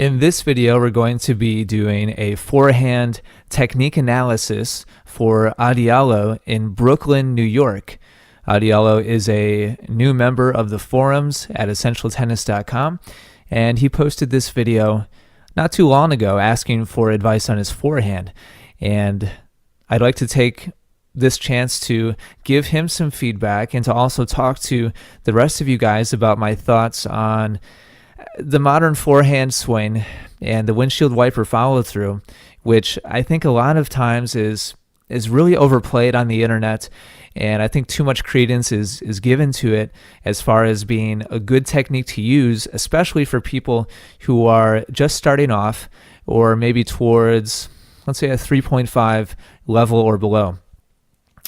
In this video, we're going to be doing a forehand technique analysis for Adiallo in Brooklyn, New York. Adiallo is a new member of the forums at essentialtennis.com, and he posted this video not too long ago asking for advice on his forehand. And I'd like to take this chance to give him some feedback and to also talk to the rest of you guys about my thoughts on the modern forehand swing and the windshield wiper follow through, which I think a lot of times is really overplayed on the internet, and I think too much credence is given to it as far as being a good technique to use, especially for people who are just starting off or maybe towards, let's say, a 3.5 level or below.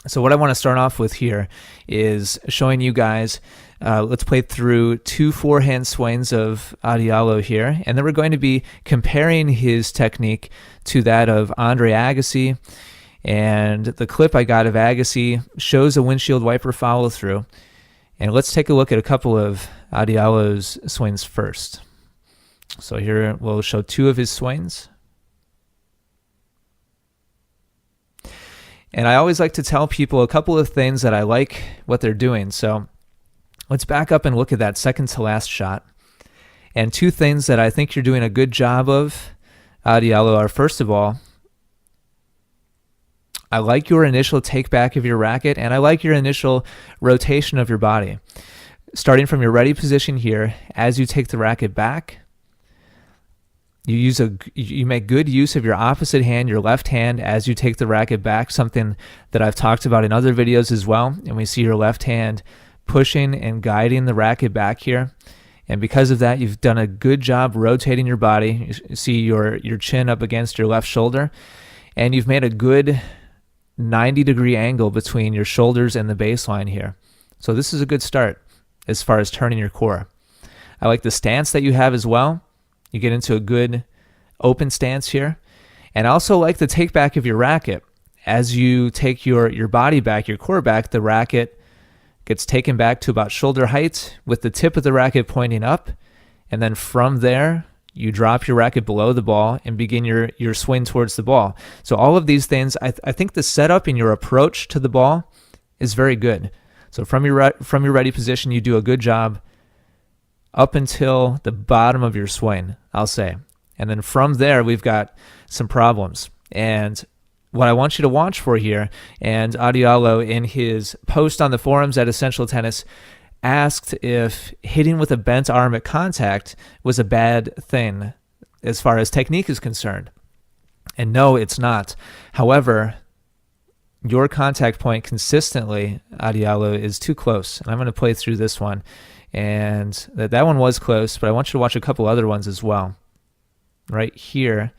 So what I want to start off with here is showing you guys, let's play through two forehand swings of Adiallo here, and then we're going to be comparing his technique to that of Andre Agassi. And the clip I got of Agassi shows a windshield wiper follow through. And let's take a look at a couple of Adiallo's swings first. So here we'll show two of his swings. And I always like to tell people a couple of things that I like what they're doing. So let's back up and look at that second to last shot. And two things that I think you're doing a good job of, Adiallo, are, first of all, I like your initial take back of your racket, and I like your initial rotation of your body. Starting from your ready position here, as you take the racket back, you make good use of your opposite hand, your left hand, as you take the racket back, something that I've talked about in other videos as well. And we see your left hand pushing and guiding the racket back here. And because of that, you've done a good job rotating your body. You see your chin up against your left shoulder, and you've made a good 90-degree angle between your shoulders and the baseline here. So this is a good start as far as turning your core. I like the stance that you have as well. You get into a good open stance here. And I also like the take back of your racket. As you take your body back, your core back, the racket gets taken back to about shoulder height with the tip of the racket pointing up. And then from there, you drop your racket below the ball and begin your swing towards the ball. So all of these things, I think the setup in your approach to the ball is very good. So from your ready position, you do a good job up until the bottom of your swing, I'll say. And then from there, we've got some problems. And what I want you to watch for here, and Adiallo in his post on the forums at Essential Tennis asked if hitting with a bent arm at contact was a bad thing as far as technique is concerned. And no, it's not. However, your contact point consistently, Adiallo, is too close. And I'm going to play through this one. And that one was close, but I want you to watch a couple other ones as well. Right here.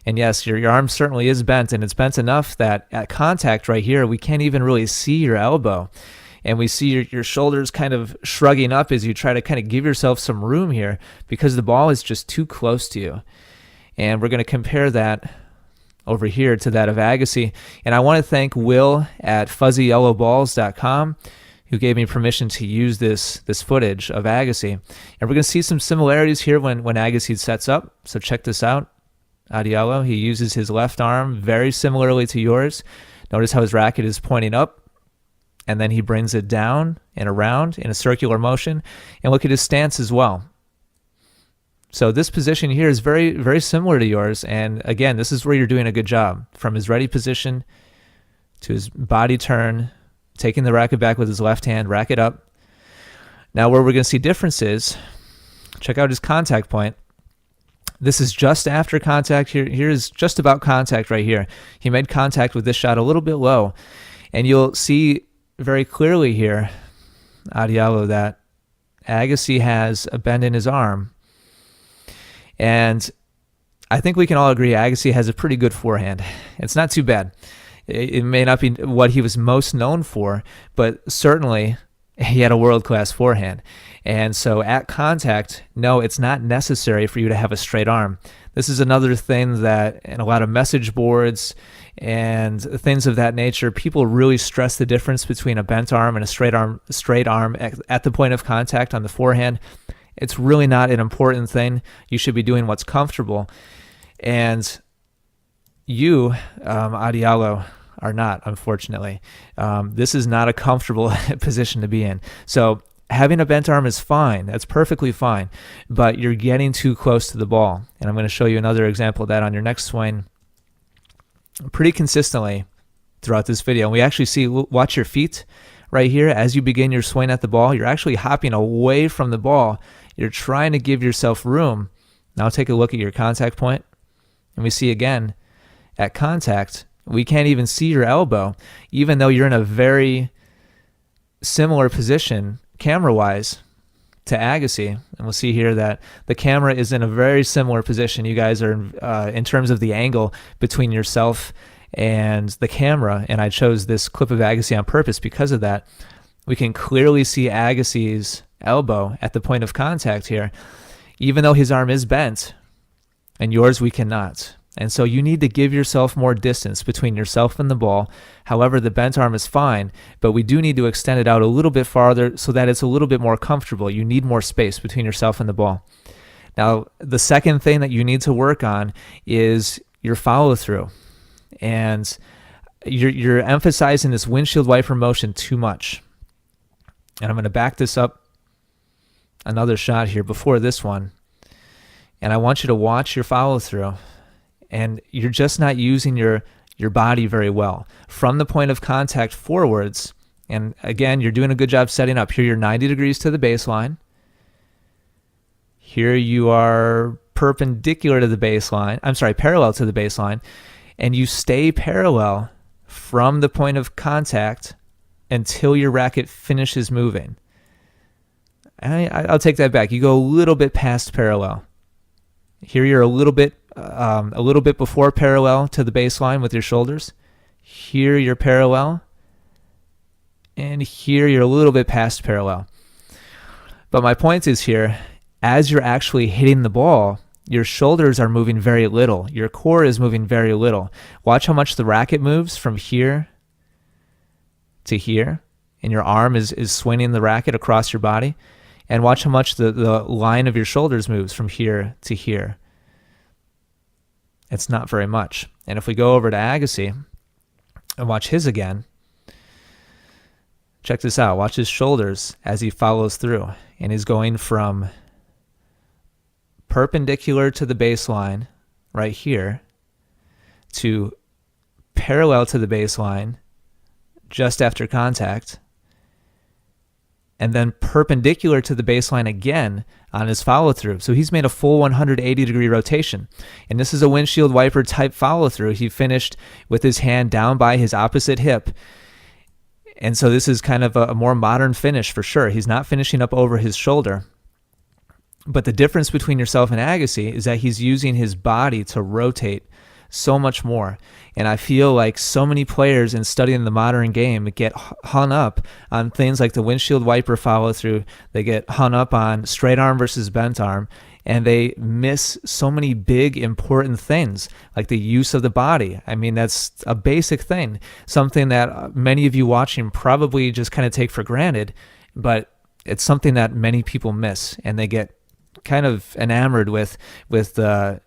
And yes, your arm certainly is bent, and it's bent enough that at contact right here, we can't even really see your elbow. And we see your shoulders kind of shrugging up as you try to kind of give yourself some room here because the ball is just too close to you. And we're going to compare that over here to that of Agassi. And I want to thank Will at fuzzyyellowballs.com who gave me permission to use this footage of Agassi. And we're going to see some similarities here when Agassi sets up. So check this out. Adiallo, he uses his left arm very similarly to yours. Notice how his racket is pointing up, and then he brings it down and around in a circular motion. And look at his stance as well. So this position here is very, very similar to yours. And again, this is where you're doing a good job. From his ready position to his body turn, taking the racket back with his left hand, racket up. Now where we're going to see differences, check out his contact point. This is just after contact. Here is just about contact right here. He made contact with this shot a little bit low. And you'll see very clearly here, Adiallo, that Agassi has a bend in his arm. And I think we can all agree Agassi has a pretty good forehand. It's not too bad. It may not be what he was most known for, but certainly he had a world-class forehand. And so at contact, no, it's not necessary for you to have a straight arm. This is another thing that in a lot of message boards and things of that nature, people really stress the difference between a bent arm and a straight arm at the point of contact on the forehand. It's really not an important thing. You should be doing what's comfortable. And you, Adiallo, are not, unfortunately. This is not a comfortable position to be in. So having a bent arm is fine. That's perfectly fine. But you're getting too close to the ball. And I'm going to show you another example of that on your next swing pretty consistently throughout this video. And we actually see, watch your feet right here. As you begin your swing at the ball, you're actually hopping away from the ball. You're trying to give yourself room. Now take a look at your contact point. And we see again, at contact, we can't even see your elbow, even though you're in a very similar position camera-wise to Agassi. And we'll see here that the camera is in a very similar position. You guys are in terms of the angle between yourself and the camera, and I chose this clip of Agassi on purpose because of that. We can clearly see Agassi's elbow at the point of contact here, even though his arm is bent, and yours we cannot. And so you need to give yourself more distance between yourself and the ball. However, the bent arm is fine, but we do need to extend it out a little bit farther so that it's a little bit more comfortable. You need more space between yourself and the ball. Now, the second thing that you need to work on is your follow-through. And you're emphasizing this windshield wiper motion too much. And I'm going to back this up another shot here before this one. And I want you to watch your follow-through. And you're just not using your body very well. From the point of contact forwards, and again, you're doing a good job setting up. Here you're 90 degrees to the baseline. Here you are perpendicular to the baseline. I'm sorry, parallel to the baseline. And you stay parallel from the point of contact until your racket finishes moving. I'll take that back. You go a little bit past parallel. Here you're a little bit before parallel to the baseline with your shoulders. Here you're parallel. And here you're a little bit past parallel. But my point is here, as you're actually hitting the ball, your shoulders are moving very little. Your core is moving very little. Watch how much the racket moves from here to here. And your arm is swinging the racket across your body. And watch how much the line of your shoulders moves from here to here. It's not very much. And if we go over to Agassi and watch his again, check this out. Watch his shoulders as he follows through. And he's going from perpendicular to the baseline right here to parallel to the baseline just after contact, and then perpendicular to the baseline again on his follow-through. So he's made a full 180-degree rotation. And this is a windshield wiper type follow-through. He finished with his hand down by his opposite hip. And so this is kind of a more modern finish for sure. He's not finishing up over his shoulder. But the difference between yourself and Agassi is that he's using his body to rotate so much more. And I feel like so many players in studying the modern game get hung up on things like the windshield wiper follow through. They get hung up on straight arm versus bent arm, and they miss so many big important things like the use of the body. I mean, that's a basic thing, something that many of you watching probably just kind of take for granted, but it's something that many people miss, and they get kind of enamored with the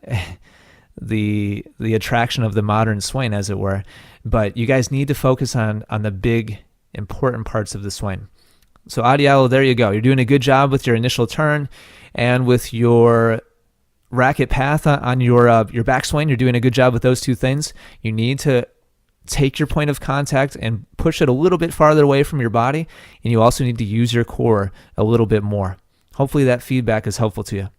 attraction of the modern swing, as it were. But you guys need to focus on the big, important parts of the swing. So Adiallo, there you go. You're doing a good job with your initial turn and with your racket path on your backswing. You're doing a good job with those two things. You need to take your point of contact and push it a little bit farther away from your body, and you also need to use your core a little bit more. Hopefully that feedback is helpful to you.